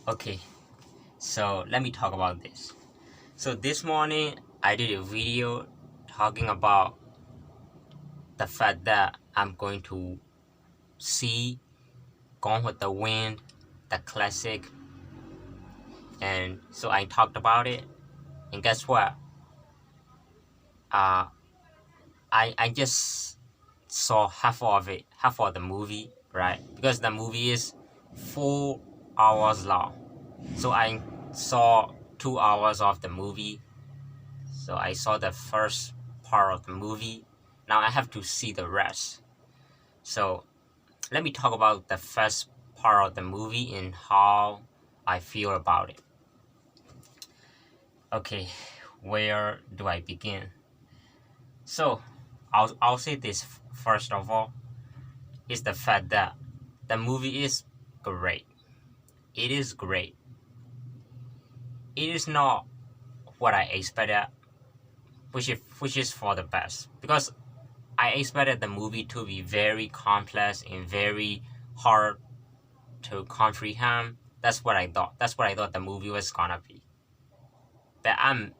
Okay, so let me talk about this. So this morning I did a video talking about the fact that I'm going to see Gone with the Wind, the classic, and so I talked about it. And guess what? Uh, I just saw half of it, half of the movie, right? Because the movie is 4 hours long. So I saw 2 hours of the movie. So I saw the first part of the movie. Now I have to see the rest. So let me talk about the first part of the movie and how I feel about it. Okay, where do I begin? So I'll say this first of all is the fact that the movie is great. It is great. It is not what I expected, which is for the best, because I expected the movie to be very complex and very hard to comprehend. That's what I thought. That's what I thought the movie was gonna be. But I'm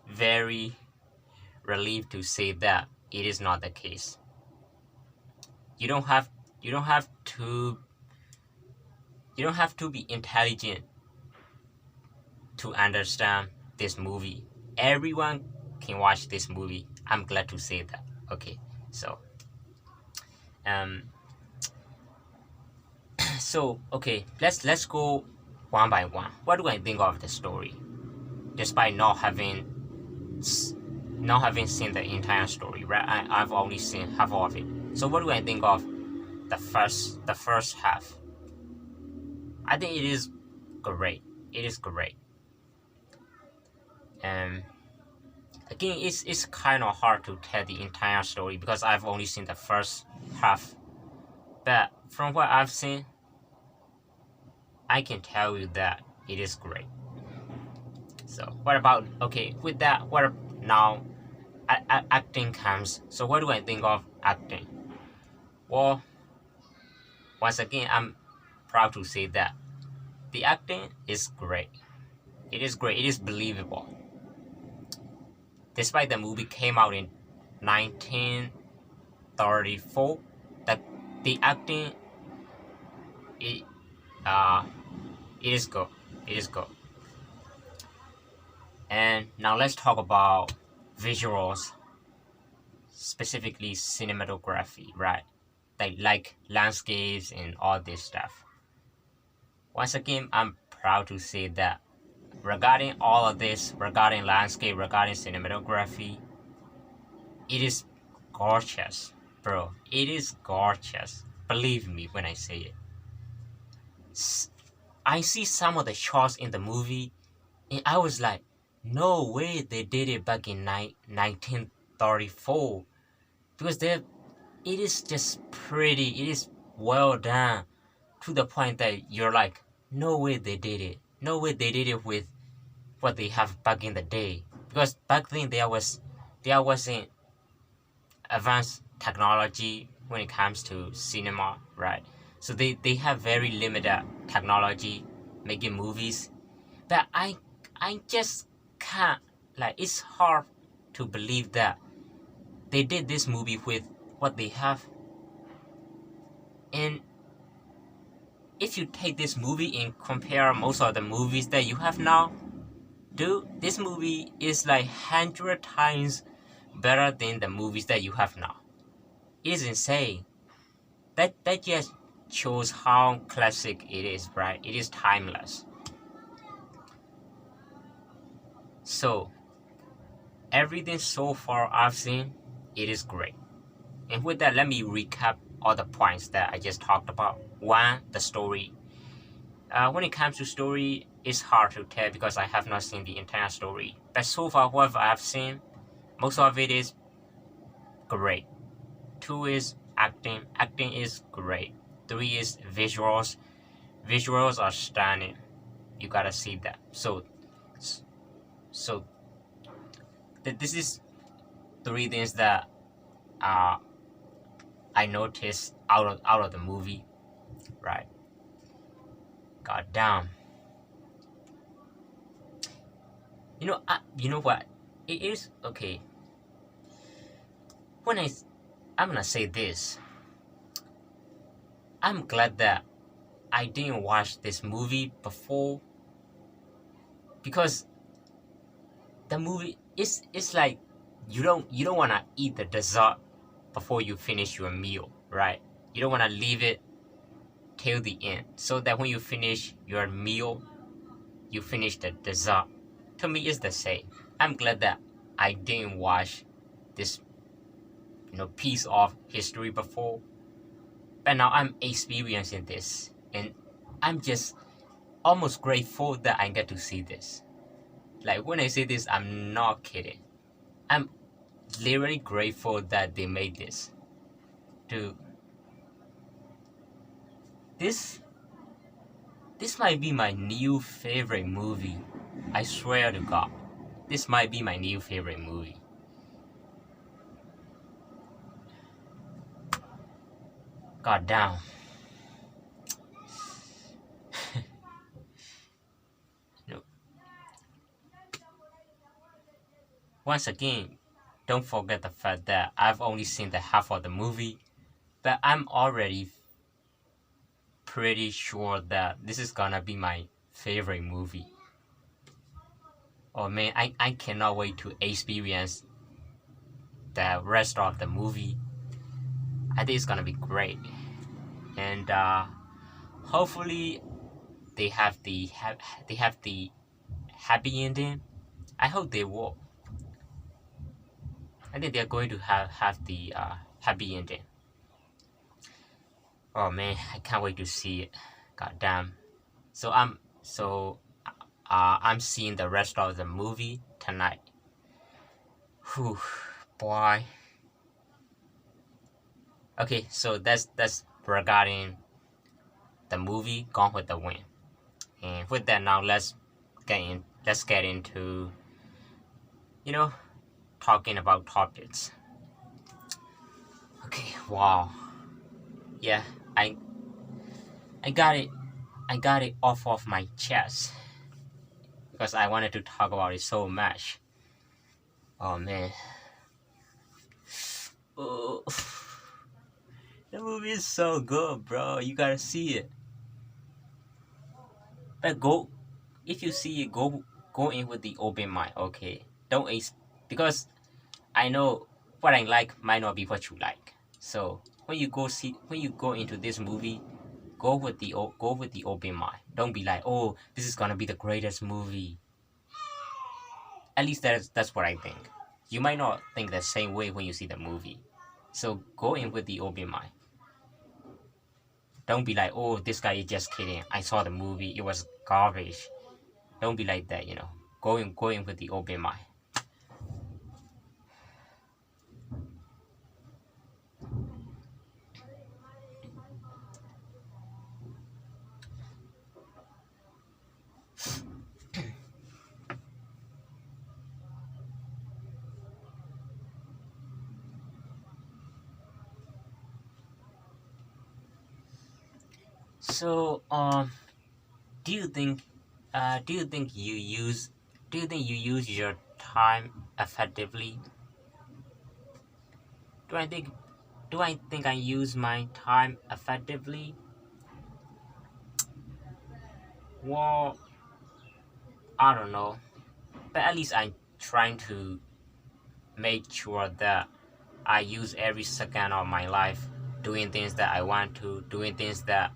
very relieved to say that it is not the case. You don't have you don't have to you don't have to be intelligent to understand this movie. Everyone can watch this movie. I'm glad to say that. Okay, so um, okay, let's go one by one. What do I think of the story, despite not having seen the entire story? Right, I've only seen half of it. So what do I think of the first half? I think it is great. It is great. Um, Again, it's kind of hard to tell the entire story because I've only seen the first half. But from what I've seen, I can tell you that it is great. So what about, okay, with that, what now acting comes. So what do I think of acting? Well, once again, I'm proud to say that the acting is great. It is great. It is believable. Despite the movie came out in 1934, that the acting it uh it is good. It is good. And now let's talk about visuals, specifically cinematography, right? Like landscapes and all this stuff. Once again, I'm proud to say that regarding all of this, regarding landscape, regarding cinematography, it is gorgeous, bro. It is gorgeous. Believe me when I say it. I see some of the shots in the movie, and I was like, no way they did it back in 1934. Because it is just pretty, it is well done to the point that you're like, no way they did it. No way they did it with what they have back in the day. Because back then there wasn't advanced technology when it comes to cinema, right? So they have very limited technology making movies. But I just can't, like, it's hard to believe that they did this movie with what they have. And if you take this movie and compare most of the movies that you have now, dude, this movie is like 100 times better than the movies that you have now. It is insane. That just shows how classic it is, right? It is timeless. So everything so far I've seen, it is great. And with that, let me recap all the points that I just talked about. One, the story. When it comes to story, it's hard to tell because I have not seen the entire story. But so far, what I've seen, most of it is great. Two is acting. Acting is great. Three is visuals. Visuals are stunning. You gotta see that. So this is three things that uh, I noticed out of the movie, right? God damn. You know what? It is okay. When I'm gonna say this, I'm glad that I didn't watch this movie before because the movie is it's like you don't wanna eat the dessert before you finish your meal, right? You don't wanna leave it till the end so that when you finish your meal, you finish the dessert. To me, it's the same. I'm glad that I didn't watch this piece of history before, but now I'm experiencing this, and I'm just almost grateful that I get to see this. Like when I say this, I'm not kidding. I'm literally grateful that they made this. Dude, this this might be my new favorite movie. I swear to God, this might be my new favorite movie. God damn. You know, once again, don't forget the fact that I've only seen the half of the movie, but I'm already pretty sure that this is gonna be my favorite movie. Oh man, I cannot wait to experience the rest of the movie. I think it's gonna be great, and hopefully they have the happy ending. I hope they will. I think they're going to have the happy ending. Oh man, I can't wait to see it. God damn. So I'm seeing the rest of the movie tonight. Whew, boy. Okay, so that's regarding the movie Gone with the Wind. And with that, now let's get into you know talking about topics. Okay, wow. Yeah, I I got it I got it off of my chest because I wanted to talk about it so much. Oh man. Oh, the movie is so good, bro. You gotta see it. But go if you see it, go in with the open mind. Okay, don't because I know what I like might not be what you like. So when you go into this movie, go with the open mind. Don't be like, oh, this is gonna be the greatest movie. At least that's what I think. You might not think the same way when you see the movie. So go in with the open mind. Don't be like, oh, this guy is just kidding. I saw the movie, it was garbage. Don't be like that. Go in with the open mind. So do you think do you think you use your time effectively? Do I think I use my time effectively? Well, I don't know, but at least I'm trying to make sure that I use every second of my life doing things that I want to, doing things that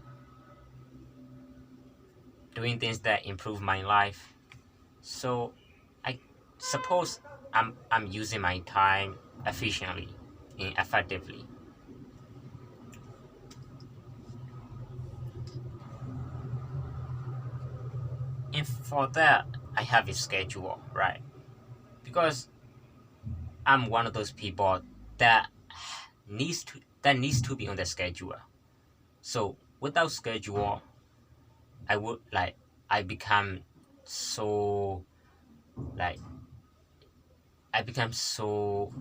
improve my life. So I suppose I'm using my time efficiently and effectively. And for that, I have a schedule, right? Because I'm one of those people that needs to be on the schedule. So without schedule, I would like I become so like I become so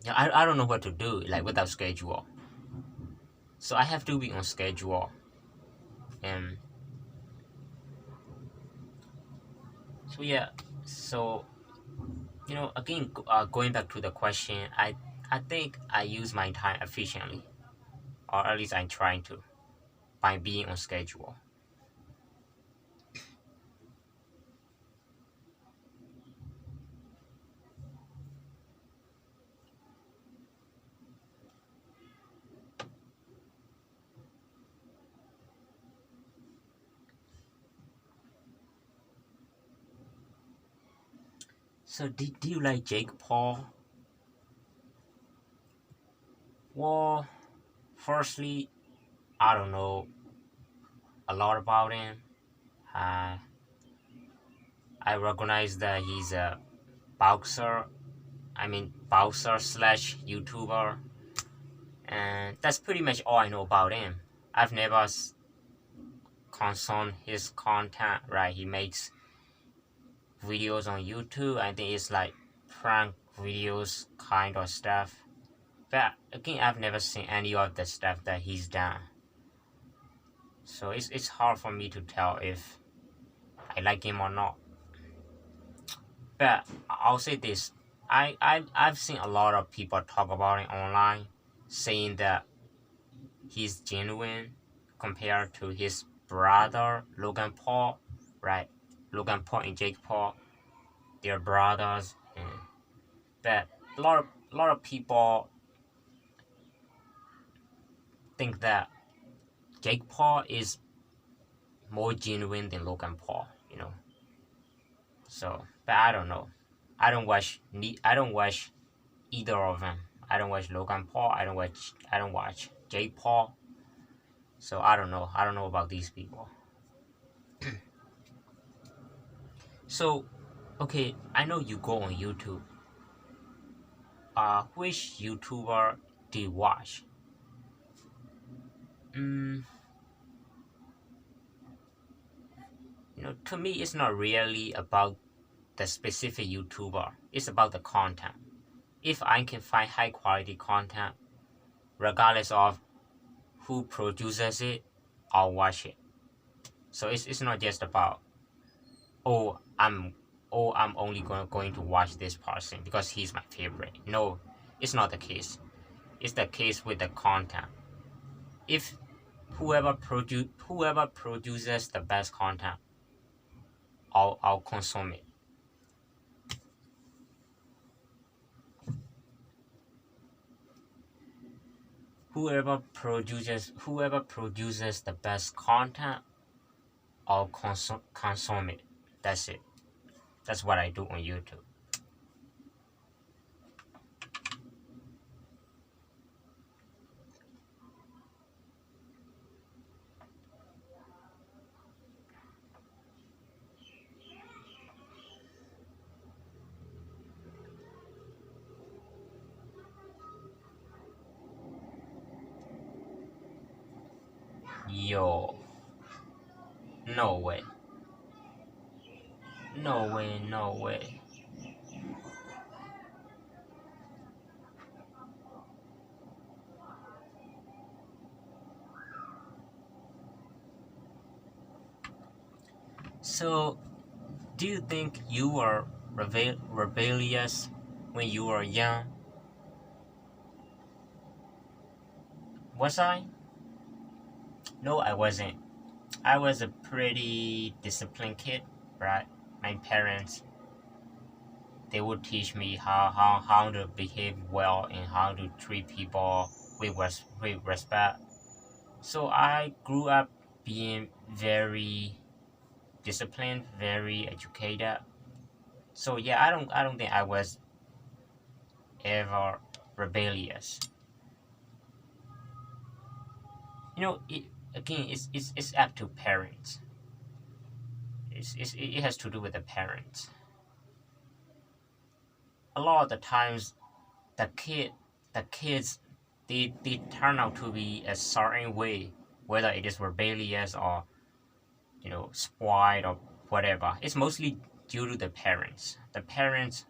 yeah, I don't know what to do like without schedule. So I have to be on schedule. And So yeah, so again, going back to the question, I think I use my time efficiently, or at least I'm trying to, by being on schedule. So do you like Jake Paul? Well, firstly, I don't know a lot about him. Uh, I recognize that he's a boxer. I mean, boxer slash YouTuber, and that's pretty much all I know about him. I've never consumed his content. Right, he makes videos on YouTube. I think it's like prank videos kind of stuff. But again, I've never seen any of the stuff that he's done. So it's hard for me to tell if I like him or not. But I'll say this. I've seen a lot of people talk about it online, saying that he's genuine compared to his brother Logan Paul, right? Logan Paul and Jake Paul, they're brothers, and but a lot of people think that Jake Paul is more genuine than Logan Paul, So, but I don't know. I don't watch either of them. I don't watch Logan Paul. I don't watch Jake Paul. So I don't know. I don't know about these people. So, okay, I know you go on YouTube. Which YouTuber do you watch? Mm, to me, it's not really about the specific YouTuber. It's about the content. If I can find high quality content, regardless of who produces it, I'll watch it. So it's not just about oh I'm I'm only going to watch this person because he's my favorite. No, it's not the case. It's the case with the content. If whoever produces the best content, I'll consume it. Whoever produces the best content, I'll consume it. That's it. That's what I do on YouTube. Yo, no way. No way, no way. So, do you think you were rebellious when you were young? Was I? No, I wasn't. I was a pretty disciplined kid, right? My parents, they would teach me how to behave well and how to treat people with respect. So I grew up being very disciplined, very educated. So yeah, I don't think I was ever rebellious. It, again, it's up to parents. It has to do with the parents. A lot of the times, the kids, they turn out to be a certain way, whether it is rebellious or spoiled or whatever. It's mostly due to the parents. The parents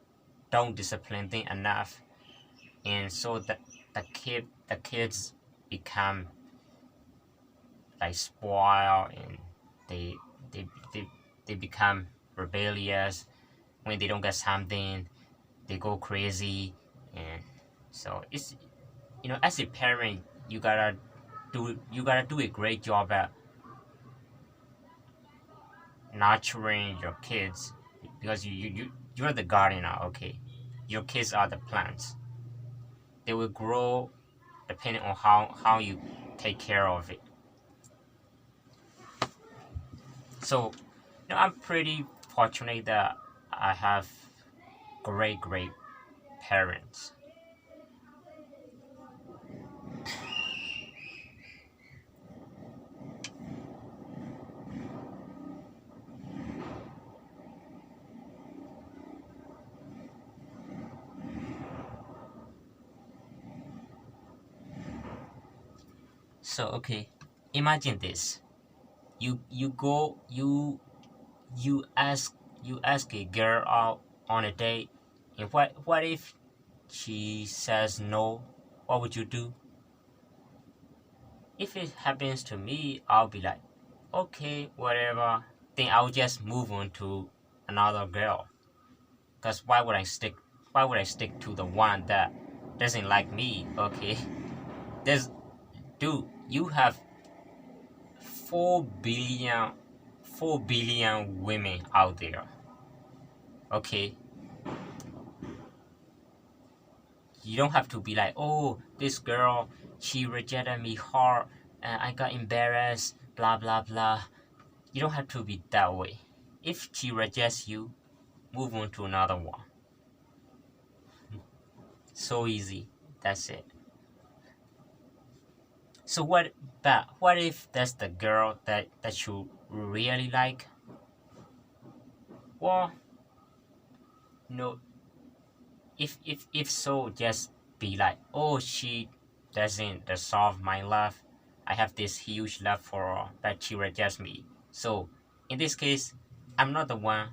don't discipline them enough, and so the kids become like spoiled, and they they they, they become rebellious. When they don't get something, they go crazy. And so it's, as a parent, you gotta do a great job at nurturing your kids, because you're the gardener. Okay, your kids are the plants. They will grow depending on how you take care of it. So, I'm pretty fortunate that I have great parents. So okay, imagine this. You go you ask a girl out on a date, and what if she says no? What would you do? If it happens to me, I'll be like, okay, whatever. Then I'll just move on to another girl. Cause why would I stick to the one that doesn't like me? Okay, there's dude, you have 4 billion 4 billion women out there. Okay, you don't have to be like, oh, this girl, she rejected me hard and I got embarrassed, blah blah blah. You don't have to be that way. If she rejects you, move on to another one. So easy. That's it. So what if that's the girl that you really like? Well, no. If so, just be like, oh, she doesn't deserve my love. I have this huge love for her, but she rejects me. So in this case, I'm not the one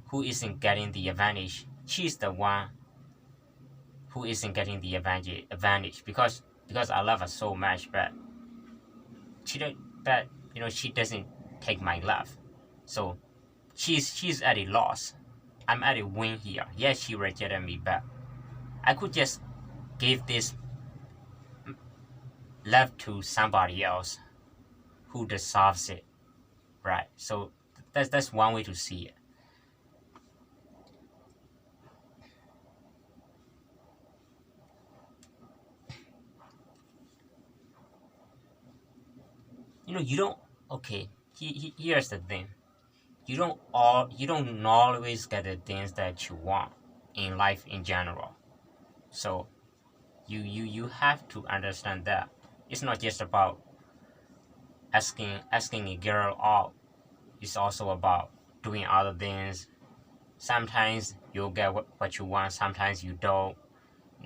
who isn't getting the advantage. She's the one who isn't getting the advantage because I love her so much, but she don't but she doesn't take my love. So she's at a loss. I'm at a win here. Yes, she rejected me, but I could just give this love to somebody else who deserves it, right? So that's one way to see it. You don't. Okay, here's the thing. You don't always get the things that you want in life in general. So you have to understand that it's not just about asking a girl out. It's also about doing other things. Sometimes you'll get what you want, sometimes you don't.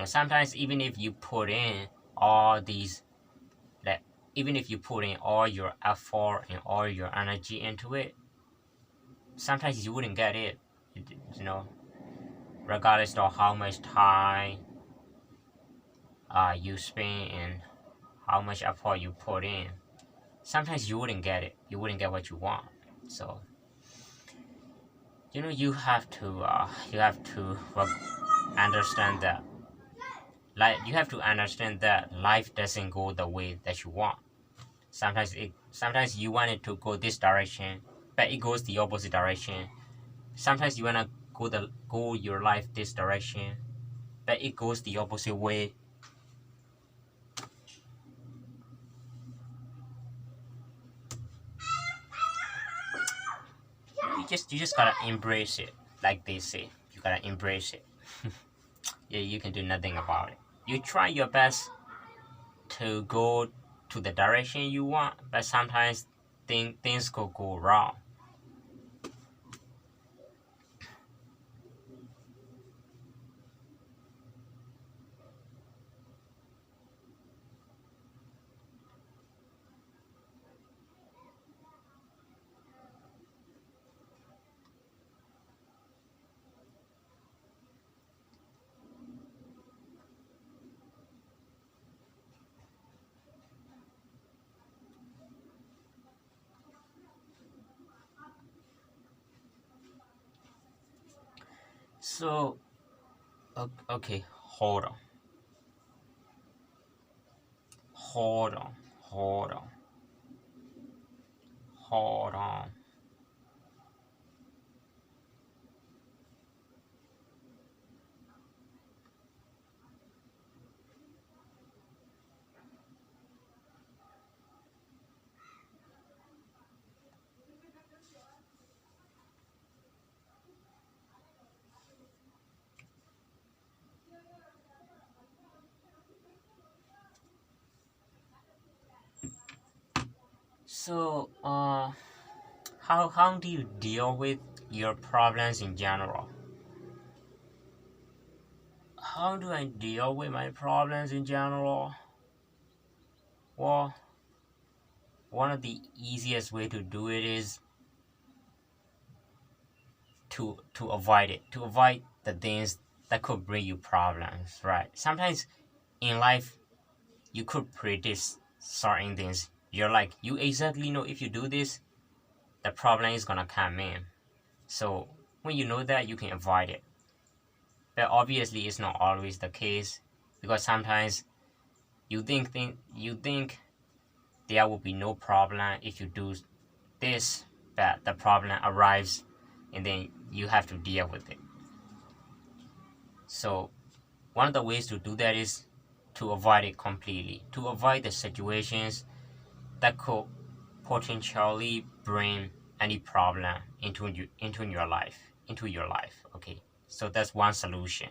Sometimes even if you put in all these, like, even if you put in all your effort and all your energy into it, sometimes you wouldn't get it. You know, regardless of how much time you spend and how much effort you put in, sometimes you wouldn't get it. You wouldn't get what you want. So you have to understand that. Like, you have to understand that life doesn't go the way that you want. Sometimes you want it to go this direction, but it goes the opposite direction. Sometimes you wanna go your life this direction, but it goes the opposite way. You just gotta embrace it, like they say. You gotta embrace it. Yeah, you can do nothing about it. You try your best to go to the direction you want, but sometimes things could go wrong. So okay, hold on, hold on, hold on. So how do you deal with your problems in general? How do I deal with my problems in general? Well, one of the easiest way to do it is to avoid it, to avoid the things that could bring you problems, right? Sometimes in life you could predict certain things. You're like, you exactly know if you do this, the problem is gonna come in. So when you know that, you can avoid it. But obviously it's not always the case, because sometimes you think there will be no problem if you do this, but the problem arrives and then you have to deal with it. So one of the ways to do that is to avoid it completely, to avoid the situations that could potentially bring any problem into your life. Okay, so that's one solution.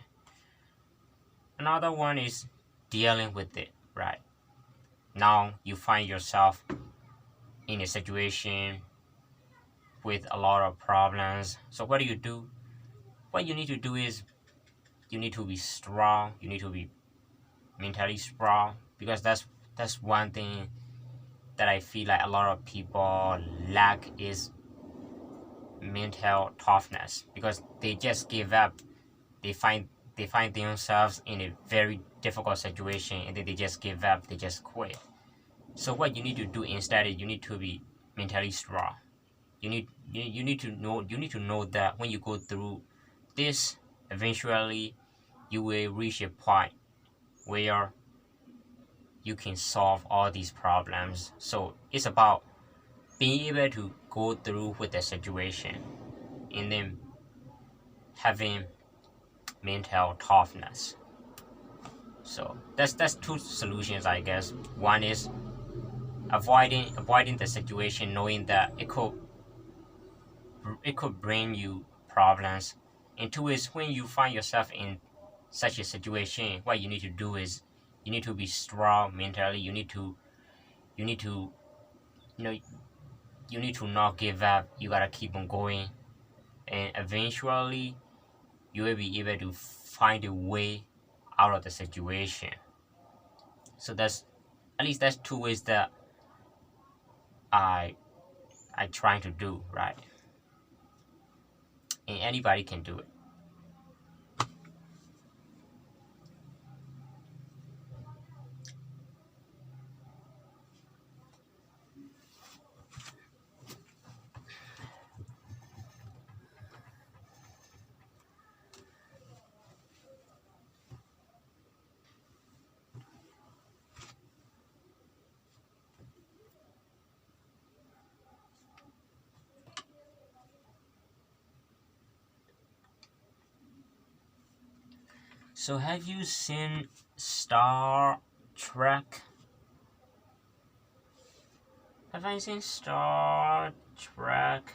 Another one is dealing with it, right? Now you find yourself in a situation with a lot of problems. So what do you do? What you need to do is you need to be strong. You need to be mentally strong, because that's one thing that I feel like a lot of people lack is mental toughness, because they just give up. They find they find themselves in a very difficult situation and then they just give up. They just quit. So what you need to do instead is you need to be mentally strong. You need to know that when you go through this, eventually you will reach a point where you can solve all these problems. So it's about being able to go through with the situation and then having mental toughness. So that's two solutions, I guess. One is avoiding the situation, knowing that it could bring you problems. And two is when you find yourself in such a situation, what you need to do is you need to be strong mentally. You need to you know you need to not give up. You gotta keep on going, and eventually you will be able to find a way out of the situation. So that's at least that's two ways that I I trying to do, right, and anybody can do it. So have you seen Star Trek? Have I seen Star Trek?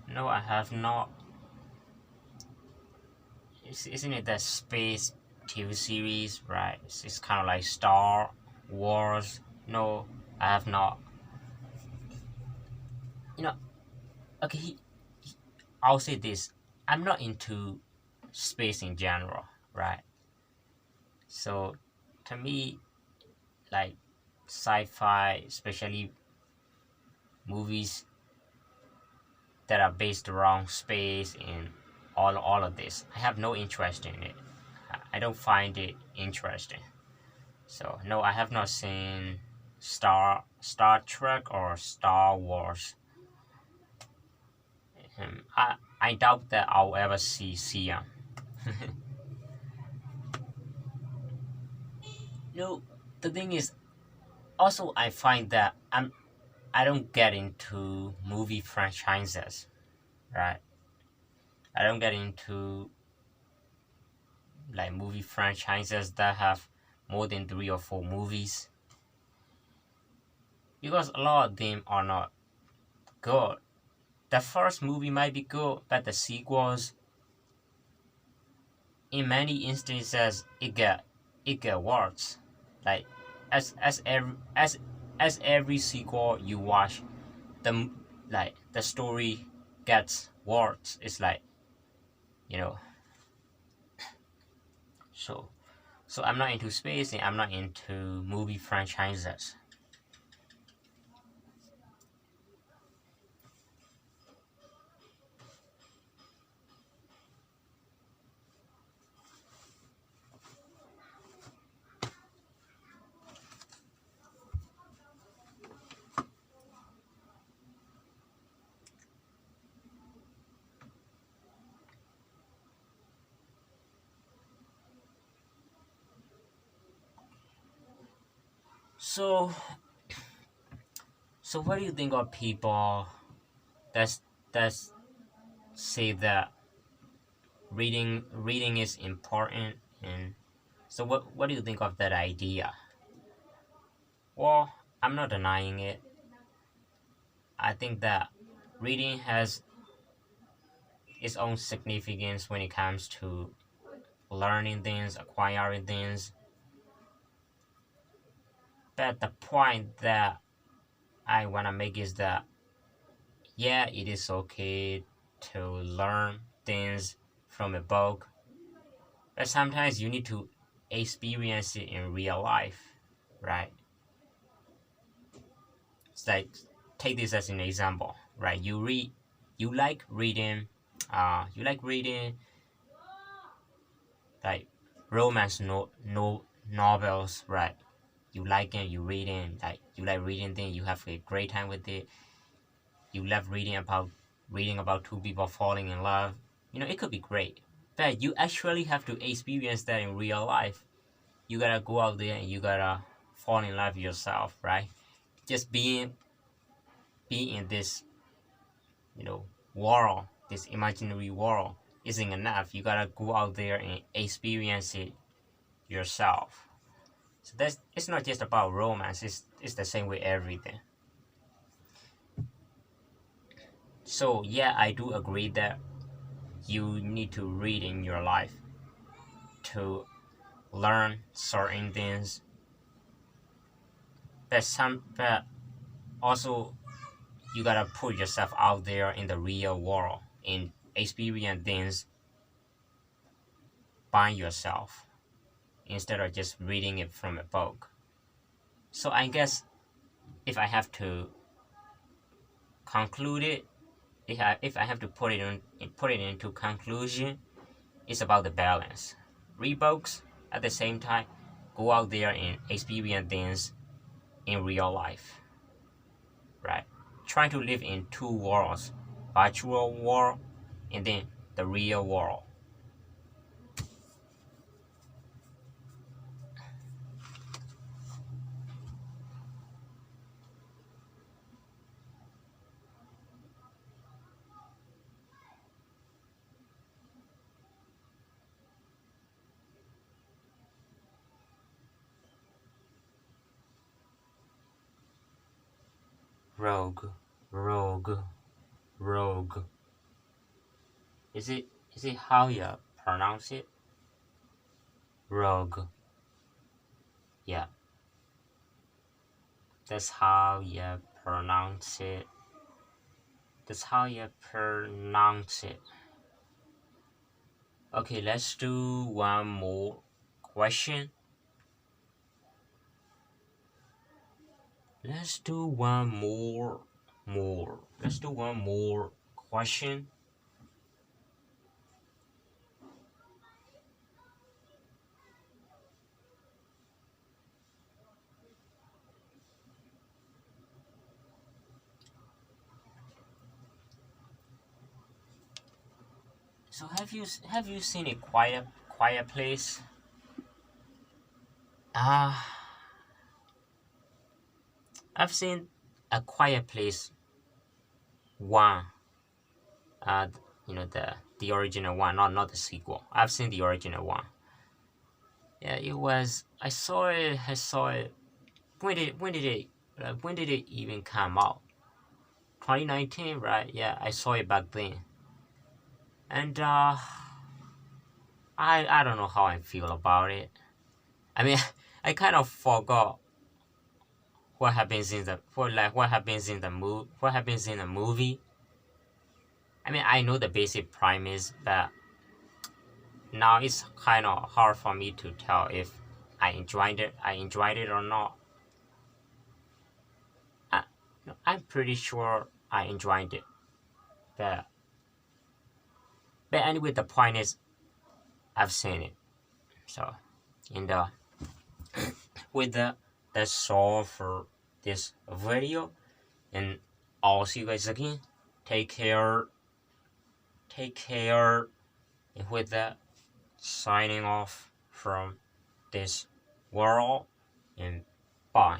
No, I have not. Isn't it that space TV series, right? It's kind of like Star Wars. No, I have not. You know, okay, I'll say this. I'm not into space in general, right? So, to me, like sci-fi, especially movies that are based around space and all of this, I have no interest in it. I don't find it interesting. So no, I have not seen Star Trek or Star Wars. I doubt that I'll ever see them. No, the thing is, also I find that I don't get into movie franchises, right? I don't get into like movie franchises that have more than 3 or 4 movies because a lot of them are not good. The first movie might be good, but the sequels, in many instances, it get worse. Like as every sequel you watch, the the story gets worse. It's like you know. So I'm not into space and I'm not into movie franchises. So what do you think of people that's that's say that reading is important, and so what do you think of that idea? Well, I'm not denying it. I think that reading has its own significance when it comes to learning things, acquiring things. But the point that I wanna make is that yeah, it is okay to learn things from a book, but sometimes you need to experience it in real life, right? It's like take this as an example, right? You like reading, you like reading like romance novels, right? You like it, you reading like you like reading things, you have a great time with it. You love reading about two people falling in love. It could be great, but you actually have to experience that in real life. You gotta go out there and you gotta fall in love yourself, right? Just being in this, you know, world, this imaginary world isn't enough. You gotta go out there and experience it yourself. So that's it's not just about romance. It's the same with everything. So yeah, I do agree that you need to read in your life to learn certain things, but also you gotta put yourself out there in the real world and experience things by yourself instead of just reading it from a book. So I guess if I have to conclude it, if I have to put it into conclusion, it's about the balance. Read books at the same time, go out there and experience things in real life, right? Trying to live in two worlds, virtual world and then the real world. Rogue, rogue, rogue. Is it how you pronounce it? Rogue. Yeah, that's how you pronounce it. That's how you pronounce it. Okay, let's do one more question. Let's do one more. Let's do one more question. So have you seen a quiet place? I've seen a quiet place one. Uh, the original one, not the sequel. I've seen the original one. Yeah, it was. I saw it. I saw it. When did it even come out? 2019, right? Yeah, I saw it back then. And I don't know how I feel about it. I mean, I kind of forgot what happens in the what happens in the movie. I mean, I know the basic premise, but now it's kind of hard for me to tell if I enjoyed it or not. I, I'm pretty sure I enjoyed it, but anyway, the point is I've seen it. So, in the with that's all for this video, and I'll see you guys again. Take care. Take care. And with that, signing off from this world, and bye.